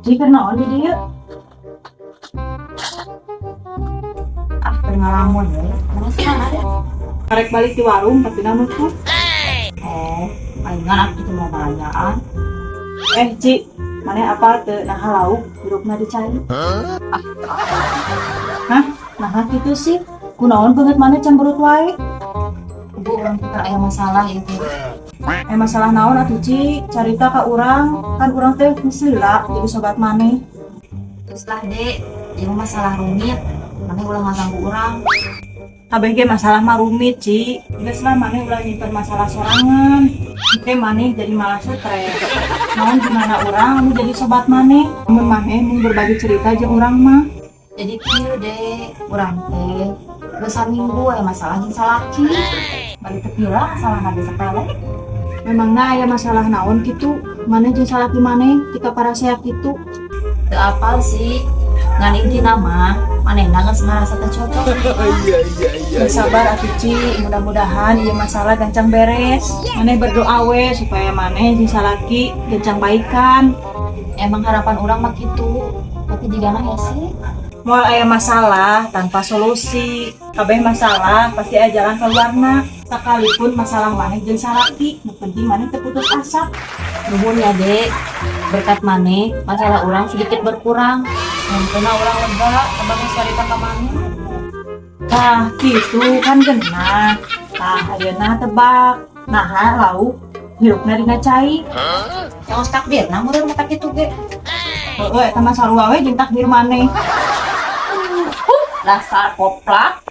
Jika naon jadi ya? Pengalaman ya. Mana sekarang ada? Karek balik di warung tapi namun tuh. Oh, palingan aku cuma mau pertanyaan. Ci, mana apa tuh? Nah lauk hidupnya dicari. Hah? Nah gitu sih. Kunaon banget mana cemberut wae? Ibu orang pikir ada masalah itu. Masalah naon atuh Ci? Carita ka urang, kan urang teh mesila jadi sobat maneh. Terus lah dek, itu masalah rumit. Mana ulah ngaganggu orang. Kabeh ge masalah mah rumit Ci. Geus lah maneh ulah nyimpen masalah sorangan. Teh maneh jadi malah stres. Naon gimana urang anu jadi sobat maneh? Mun maneh mun berbagi cerita jeung urang mah. Jadi kieu dek, orang teh besar minggu masalah jeung salaki. Bari teu kira salah nade sepele. Memangna aya masalah naon gitu? Maneh jeung salaki maneh tika paraseak kitu. Teu apal sih. Ngan intina mah manehna geus ngarasa teu cocok. Ya sabar atuh Ci, mudah-mudahan ieu masalah gancang beres. Maneh berdoa we supaya maneh jeung salaki gancang baikan. Emang harapan orang mah gitu. Tapi jigana ya sih. Moal aya masalah tanpa solusi. Kabeh masalah pasti aya jalan keluarna. Sakalipun masalah maneh jeung salaki, nu penting maneh teu putus asa. Nuhun ya dek, berkat maneh masalah orang sedikit berkurang. Mungkin orang lega, abangnya cerita ke maneh. Tah, gitu kan genah. Tah, ayeuna tebak. Naha lauk hirupna dina cai. Yang takdir, namun orang mata gitu ge. Heueuh eta mah sarua we jeung takdir maneh. Dasar koplak.